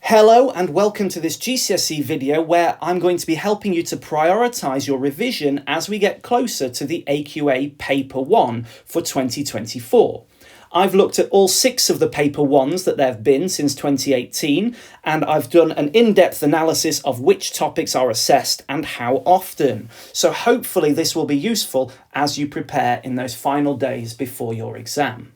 Hello and welcome to this GCSE video where I'm going to be helping you to prioritise your revision as we get closer to the AQA Paper 1 for 2024. I've looked at all 6 of the Paper 1s that there have been since 2018, and I've done an in-depth analysis of which topics are assessed and how often. So hopefully this will be useful as you prepare in those final days before your exam.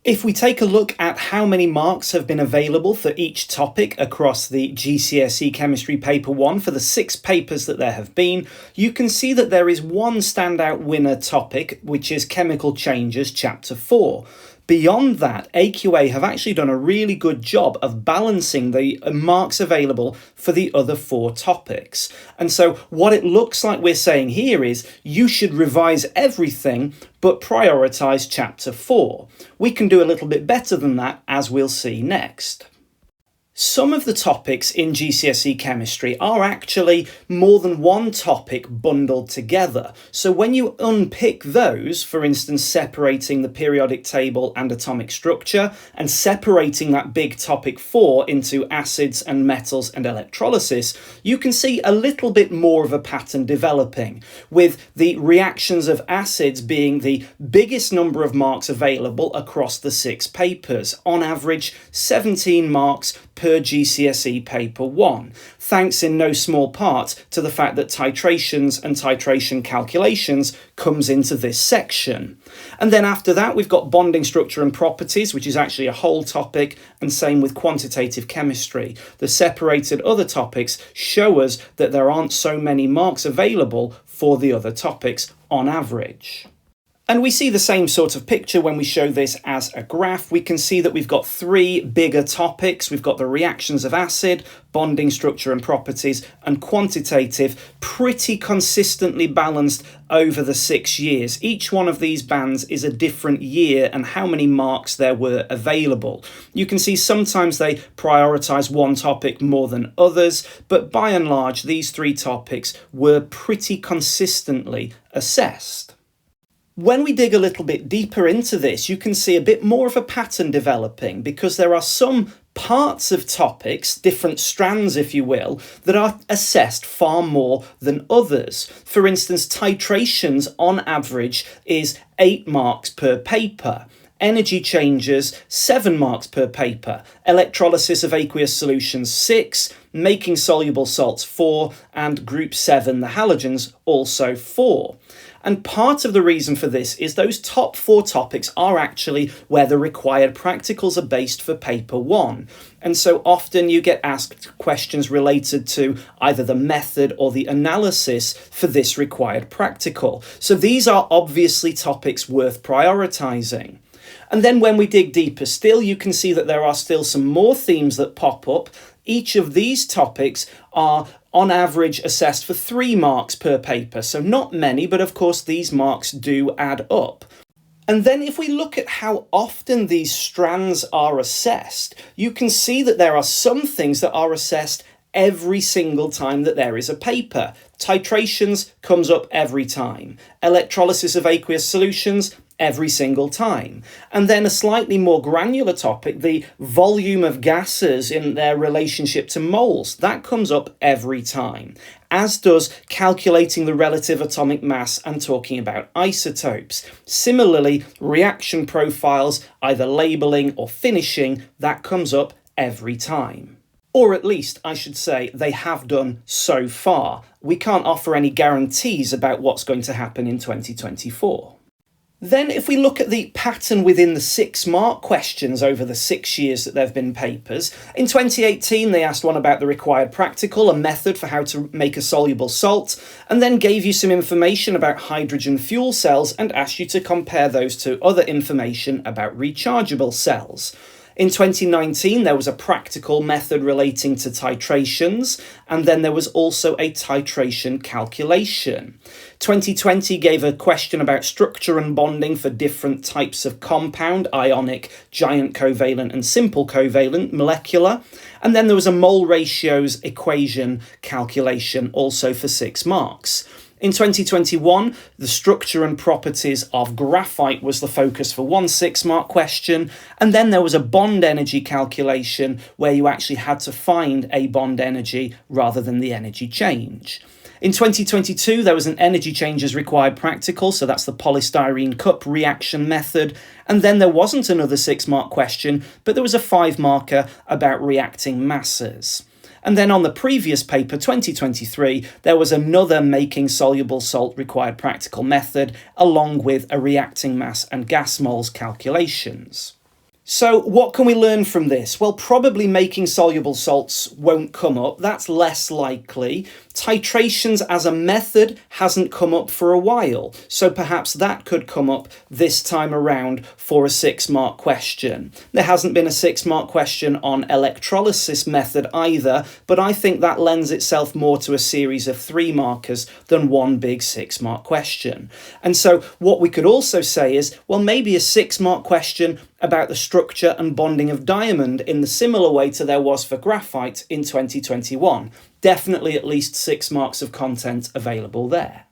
If we take a look at how many marks have been available for each topic across the GCSE Chemistry Paper 1 for the 6 papers that there have been, you can see that there is one standout winner topic, which is Chemical Changes Chapter 4. Beyond that, AQA have actually done a really good job of balancing the marks available for the other 4 topics. And so what it looks like we're saying here is you should revise everything but prioritise Chapter 4. We can do a little bit better than that, as we'll see next. Some of the topics in GCSE Chemistry are actually more than one topic bundled together. So when you unpick those, for instance, separating the periodic table and atomic structure, and separating that big topic 4 into acids and metals and electrolysis, you can see a little bit more of a pattern developing, with the reactions of acids being the biggest number of marks available across the 6 papers, on average 17 marks per GCSE Paper 1, thanks in no small part to the fact that titrations and titration calculations comes into this section. And then after that we've got bonding structure and properties, which is actually a whole topic, and same with quantitative chemistry. The separated other topics show us that there aren't so many marks available for the other topics on average. And we see the same sort of picture when we show this as a graph. We can see that we've got 3 bigger topics. We've got the reactions of acid, bonding structure and properties, and quantitative, pretty consistently balanced over the 6 years. Each one of these bands is a different year and how many marks there were available. You can see sometimes they prioritise one topic more than others, but by and large, these 3 topics were pretty consistently assessed. When we dig a little bit deeper into this, you can see a bit more of a pattern developing, because there are some parts of topics, different strands if you will, that are assessed far more than others. For instance, titrations on average is 8 marks per paper. Energy changes, 7 marks per paper. Electrolysis of aqueous solutions, 6. Making soluble salts, 4. And group 7, the halogens, also 4. And part of the reason for this is those top 4 topics are actually where the required practicals are based for Paper 1. And so often you get asked questions related to either the method or the analysis for this required practical. So these are obviously topics worth prioritising. And then when we dig deeper still, you can see that there are still some more themes that pop up. Each of these topics are on average assessed for 3 marks per paper. So not many, but of course these marks do add up. And then if we look at how often these strands are assessed, you can see that there are some things that are assessed every single time that there is a paper. Titrations comes up every time. Electrolysis of aqueous solutions, every single time. And then a slightly more granular topic, the volume of gases in their relationship to moles, that comes up every time, as does calculating the relative atomic mass and talking about isotopes. Similarly, reaction profiles, either labeling or finishing, that comes up every time. Or at least, I should say, they have done so far. We can't offer any guarantees about what's going to happen in 2024. Then if we look at the pattern within the 6 mark questions over the 6 years that there have been papers, in 2018 they asked one about the required practical, a method for how to make a soluble salt, and then gave you some information about hydrogen fuel cells and asked you to compare those to other information about rechargeable cells. In 2019, there was a practical method relating to titrations, and then there was also a titration calculation. 2020 gave a question about structure and bonding for different types of compound, ionic, giant covalent, and simple covalent, molecular. And then there was a mole ratios equation calculation also for 6 marks. In 2021, the structure and properties of graphite was the focus for one 6-mark question, and then there was a bond energy calculation where you actually had to find a bond energy rather than the energy change. In 2022, there was an energy changes required practical, so that's the polystyrene cup reaction method, and then there wasn't another 6-mark question, but there was a 5-marker about reacting masses. And then on the previous paper, 2023, there was another making soluble salt required practical method, along with a reacting mass and gas moles calculations. So what can we learn from this? Well, probably making soluble salts won't come up. That's less likely. Titrations as a method hasn't come up for a while, so perhaps that could come up this time around for a 6-mark question. There hasn't been a 6-mark question on electrolysis method either, but I think that lends itself more to a series of 3-markers than one big 6-mark question. And so what we could also say is, well, maybe a 6-mark question about the structure and bonding of diamond in the similar way to there was for graphite in 2021. Definitely at least 6 marks of content available there.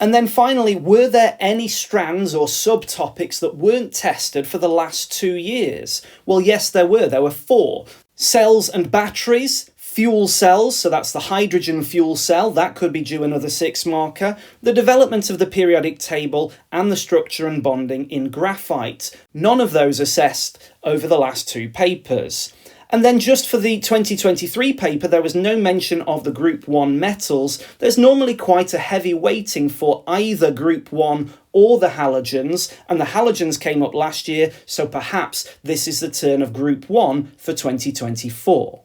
And then finally, were there any strands or subtopics that weren't tested for the last 2 years? Well, yes, there were. There were 4. Cells and batteries, fuel cells, so that's the hydrogen fuel cell, that could be due another 6-marker, the development of the periodic table, and the structure and bonding in graphite. None of those assessed over the last 2 papers. And then just for the 2023 paper, there was no mention of the Group 1 metals. There's normally quite a heavy weighting for either Group 1 or the halogens, and the halogens came up last year, so perhaps this is the turn of Group 1 for 2024.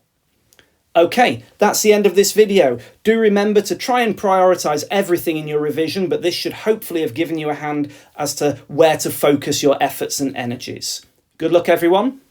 Okay, that's the end of this video. Do remember to try and prioritise everything in your revision, but this should hopefully have given you a hand as to where to focus your efforts and energies. Good luck, everyone.